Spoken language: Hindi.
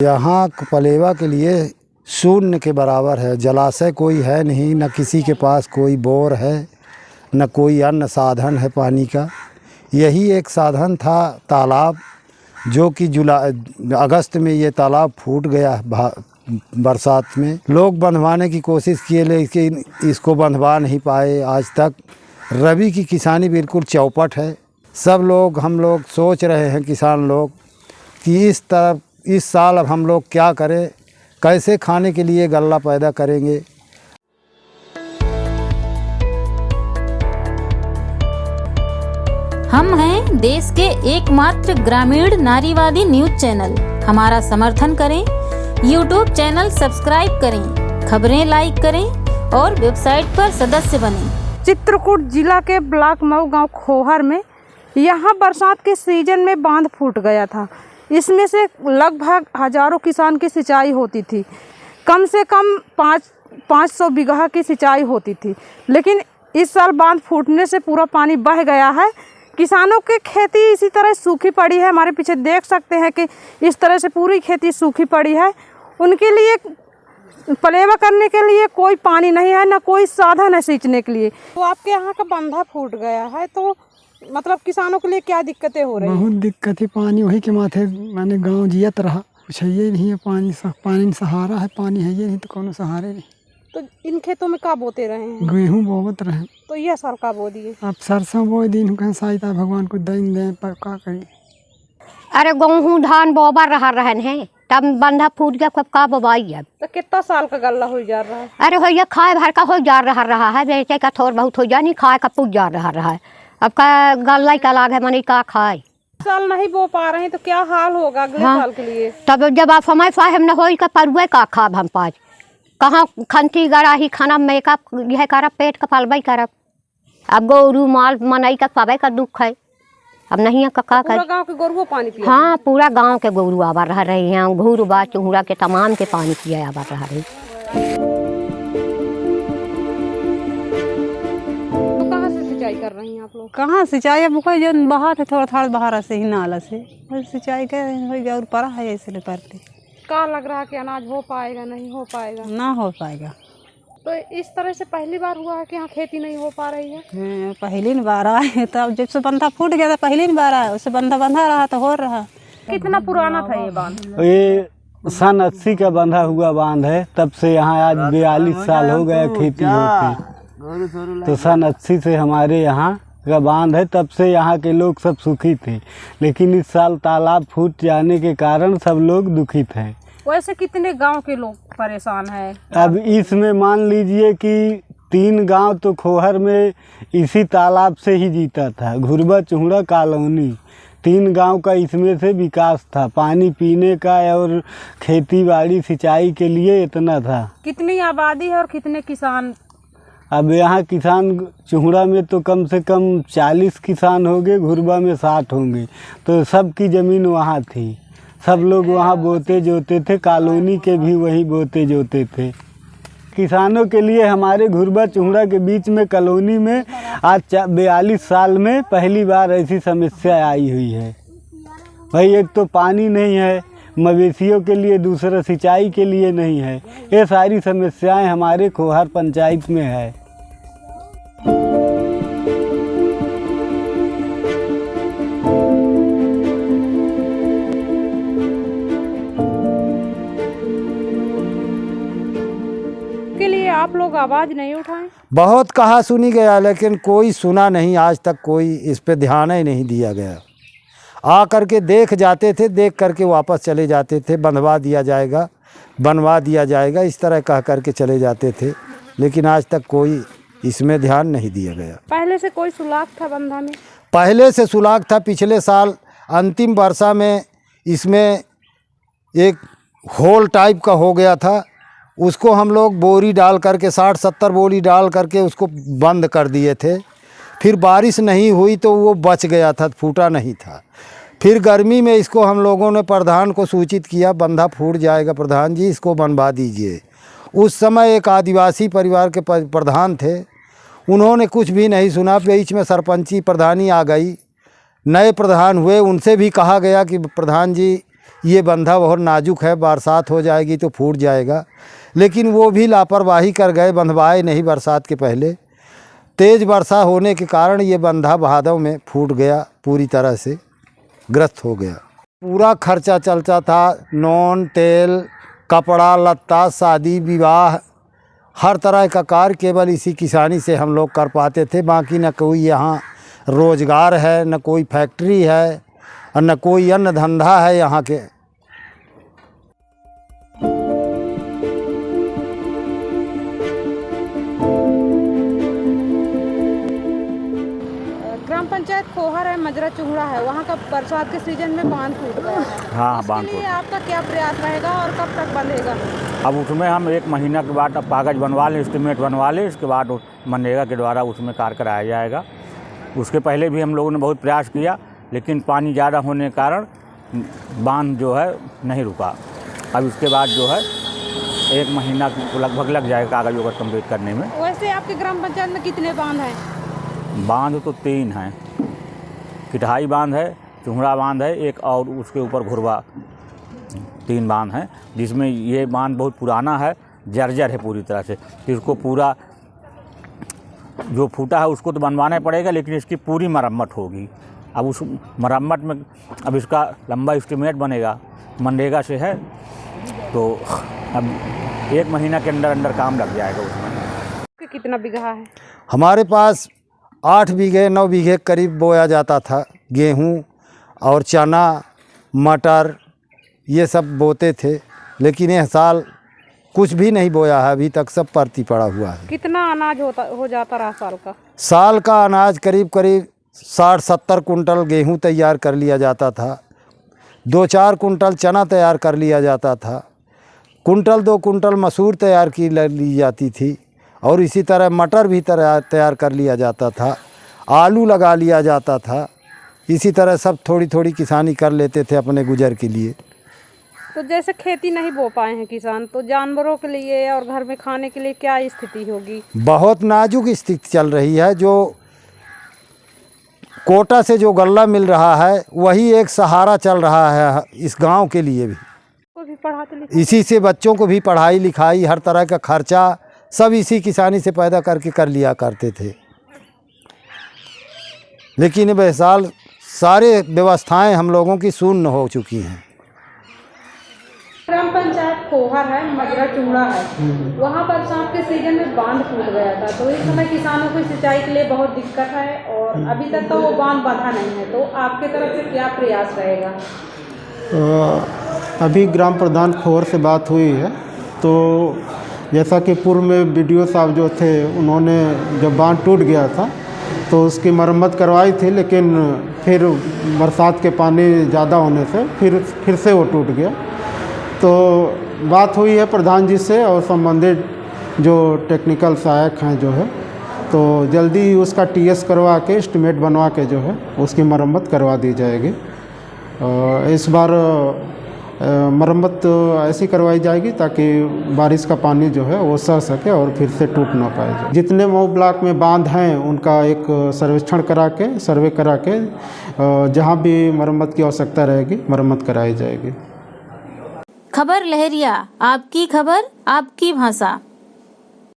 यहाँ पलेवा के लिए शून्य के बराबर है। जलाशय कोई है नहीं, न किसी के पास कोई बोर है, न कोई अन्य साधन है पानी का। यही एक साधन था तालाब, जो कि अगस्त में ये तालाब फूट गया। बरसात में लोग बंधवाने की कोशिश किए, लेकिन इसको बंधवा नहीं पाए आज तक। रबी की किसानी बिल्कुल चौपट है। सब लोग, हम लोग सोच रहे हैं किसान लोग कि इस साल अब हम लोग क्या करें, कैसे खाने के लिए गल्ला पैदा करेंगे। हम हैं देश के एकमात्र ग्रामीण नारीवादी न्यूज चैनल। हमारा समर्थन करें, यूट्यूब चैनल सब्सक्राइब करें, खबरें लाइक करें और वेबसाइट पर सदस्य बनें। चित्रकूट जिला के ब्लॉक मऊ गांव खोहर में यहाँ बरसात के सीजन में बांध फूट गया था। इसमें से लगभग हजारों किसान की सिंचाई होती थी। कम से कम 500 बीघा की सिंचाई होती थी, लेकिन इस साल बांध फूटने से पूरा पानी बह गया है। किसानों की खेती इसी तरह सूखी पड़ी है। हमारे पीछे देख सकते हैं कि इस तरह से पूरी खेती सूखी पड़ी है। उनके लिए पलेवा करने के लिए कोई पानी नहीं है, ना कोई साधन है सींचने के लिए। तो आपके यहाँ का बंधा फूट गया है, तो मतलब किसानों के लिए क्या दिक्कतें हो रही हैं? बहुत दिक्कत है। पानी वही के माथे माने गांव जियत रहा, कुछ है ही नहीं है। पानी सहारा है, पानी है ये नहीं तो कोनो सहारे नहीं। तो इन खेतों में का बोते रहे हैं? गेहूँ बोवत रहे। तो यह साल का बो दिए? अब सरसों बोए दिन कहीं सहायता भगवान को दें दें पर का करें। अरे गेहूँ धान बोबा रहन है, तब बंधा फूट गया, कब का बोवाई है। तो कितना साल का गल्ला हो जा रहा है? अरे भैया खाए भर का हो जा रहा है, बेचे का थोड़ा बहुत हो जा, नहीं खाए का पूछ जा रहा है। अब का गल्ला का लाग है, मनी का खाए। साल नहीं बो पा रहे हैं तो क्या हाल होगा अगले साल के लिए? तब जब आप समय फाहिम न हो का परुए का खाब हम पाँच कहाँ खंती गड़ा ही खाना में का यह करब, पेट का पलबई करब। अब गोरू माल मनई का पावे का दुख है। अब नहीं है का पूरा गांव के गोरुओं पानी पिया? हाँ, पूरा गांव के गोरू आवा रह रहे हैं। घूर बा चूड़ा के तमाम के पानी पिया आवा रह रही। तो कहाँ से सिंचाई कर रही हैं आप लोग? कहाँ सिंचाई अब कोई जो बहा थे थोड़ा बाहर से ही नाला से सिंचाई के और पड़ा है इसलिए करते। क्या लग रहा है कि अनाज हो पाएगा, नहीं हो पाएगा? ना हो पाएगा। तो इस तरह से पहली बार हुआ है कि यहाँ खेती नहीं हो पा रही है? पहली बार आए, तब जब से बंधा फूट गया था पहली बार आया, उससे बंधा रहा तो हो रहा। कितना पुराना था ये बांध? ये सन 80 का बंधा हुआ बांध है। तब से यहाँ आज 42 साल हो गया खेती होती। तो सन 80 से हमारे यहाँ का बांध है। तब से यहाँ के लोग सब सुखी थे, लेकिन इस साल तालाब फूट जाने के कारण सब लोग दुखित हैं। वैसे कितने गांव के लोग परेशान हैं? अब इसमें मान लीजिए कि 3 गांव तो खोहर में इसी तालाब से ही जीता था। घुरबा चूड़ा कॉलोनी 3 गांव का इसमें से विकास था। पानी पीने का और खेती बाड़ी सिंचाई के लिए इतना था। कितनी आबादी है और कितने किसान? अब यहाँ किसान चूड़ा में तो कम से कम 40 किसान होंगे, घुरबा में 60 होंगे। तो सबकी ज़मीन वहाँ थी, सब लोग वहाँ बोते जोते थे। कॉलोनी के भी वही बोते जोते थे। किसानों के लिए हमारे घुरबा चूड़ा के बीच में कॉलोनी में आज 42 साल में पहली बार ऐसी समस्या आई हुई है। भाई एक तो पानी नहीं है मवेशियों के लिए, दूसरा सिंचाई के लिए नहीं है। ये सारी समस्याएं हमारे खोहर पंचायत में है। के लिए आप लोग आवाज नहीं उठाएं? बहुत कहा सुनी गया, लेकिन कोई सुना नहीं आज तक। कोई इस पे ध्यान ही नहीं दिया गया। आ करके देख जाते थे, देख करके वापस चले जाते थे। बनवा दिया जाएगा, बनवा दिया जाएगा, इस तरह कह करके चले जाते थे, लेकिन आज तक कोई इसमें ध्यान नहीं दिया गया। पहले से कोई सुलाक था बंधा में? पहले से सुलाक था। पिछले साल अंतिम वर्षा में इसमें एक होल टाइप का हो गया था। उसको हम लोग बोरी डाल करके 60-70 बोरी डाल करके उसको बंद कर दिए थे। फिर बारिश नहीं हुई तो वो बच गया था, फूटा नहीं था। फिर गर्मी में इसको हम लोगों ने प्रधान को सूचित किया, बंधा फूट जाएगा प्रधान जी, इसको बनवा दीजिए। उस समय एक आदिवासी परिवार के प्रधान थे, उन्होंने कुछ भी नहीं सुना। बीच में सरपंची प्रधानी आ गई, नए प्रधान हुए, उनसे भी कहा गया कि प्रधान जी ये बंधा बहुत नाजुक है, बरसात हो जाएगी तो फूट जाएगा। लेकिन वो भी लापरवाही कर गए, बंधवाए नहीं बरसात के पहले। तेज़ वर्षा होने के कारण ये बंधा भादव में फूट गया, पूरी तरह से ग्रस्त हो गया। पूरा खर्चा चलता था, नॉन तेल, कपड़ा लत्ता, शादी विवाह, हर तरह का कार्य केवल इसी किसानी से हम लोग कर पाते थे। बाकी न कोई यहाँ रोज़गार है, न कोई फैक्ट्री है, और न कोई अन्य धंधा है यहाँ के। ग्राम पंचायत खोहर है, मजरा चुहड़ा है, वहाँ का बरसात के सीजन में बांध टूट गया है। हाँ, बांध इसके लिए टूट। आपका क्या प्रयास रहेगा और कब तक बंधेगा? अब उसमें हम 1 महीना के बाद अब कागज़ बनवा लें, एस्टीमेट बनवा लें, इसके बाद मनरेगा के द्वारा उसमें कार्य कराया जाएगा। उसके पहले भी हम लोगों ने बहुत प्रयास किया, लेकिन पानी ज़्यादा होने के कारण बांध जो है नहीं रुका। अब इसके बाद जो है 1 महीना लगभग लग जाएगा कागज़ों को कंप्लीट करने में। वैसे आपके ग्राम पंचायत में कितने बांध हैं? बांध तो 3 हैं। किटहाई बांध है, चुहड़ा बांध है, एक और उसके ऊपर घुरवा, 3 बांध हैं। जिसमें ये बांध बहुत पुराना है, जर्जर है पूरी तरह से। इसको पूरा जो फूटा है उसको तो बनवाना पड़ेगा, लेकिन इसकी पूरी मरम्मत होगी। अब उस मरम्मत में अब इसका लंबा एस्टीमेट बनेगा, मनरेगा से है, तो अब 1 महीना के अंदर अंदर काम लग जाएगा उसमें। कितना बीघा है? हमारे पास 8 बीघे 9 बीघे करीब बोया जाता था। गेहूँ और चना, मटर, ये सब बोते थे। लेकिन यह साल कुछ भी नहीं बोया है, अभी तक सब परती पड़ा हुआ है। कितना अनाज हो जाता रहा साल का? साल का अनाज करीब करीब 60-70 कुंटल गेहूं तैयार कर लिया जाता था, 2-4 कुंटल चना तैयार कर लिया जाता था, कुंटल 2 कुंटल मसूर तैयार की ली जाती थी, और इसी तरह मटर भी तैयार कर लिया जाता था, आलू लगा लिया जाता था। इसी तरह सब थोड़ी थोड़ी किसानी कर लेते थे अपने गुजर के लिए। तो जैसे खेती नहीं बो पाए हैं किसान, तो जानवरों के लिए और घर में खाने के लिए क्या स्थिति होगी? बहुत नाजुक स्थिति चल रही है। जो कोटा से जो गल्ला मिल रहा है वही एक सहारा चल रहा है इस गांव के लिए भी। को भी पढ़ाते लिखाते? इसी से बच्चों को भी पढ़ाई लिखाई, हर तरह का खर्चा सब इसी किसानी से पैदा करके कर लिया करते थे। लेकिन वह साल सारे व्यवस्थाएं हम लोगों की शून्य हो चुकी हैं। ग्राम पंचायत खोहर है, मजरा चुहड़ा है, वहाँ बरसात के सीजन में बांध टूट गया था। तो इस समय किसानों को सिंचाई के लिए बहुत दिक्कत है और अभी तक तो वो बांध बंधा नहीं है। तो आपके तरफ से क्या प्रयास रहेगा? अभी ग्राम प्रधान खोहर से बात हुई है, तो जैसा कि पूर्व में BDO साहब जो थे उन्होंने जब बांध टूट गया था तो उसकी मरम्मत करवाई थी, लेकिन फिर बरसात के पानी ज़्यादा होने से फिर से वो टूट गया। तो बात हुई है प्रधान जी से और संबंधित जो टेक्निकल सहायक हैं जो है, तो जल्दी ही उसका TS करवा के एस्टीमेट बनवा के जो है उसकी मरम्मत करवा दी जाएगी। इस बार मरम्मत ऐसी करवाई जाएगी ताकि बारिश का पानी जो है वो सह सके और फिर से टूट ना पाए। जितने मऊ ब्लॉक में बांध हैं उनका एक सर्वेक्षण करा के, सर्वे करा के, जहाँ भी मरम्मत की आवश्यकता रहेगी मरम्मत कराई जाएगी। खबर लहरिया, आपकी खबर आपकी भाषा।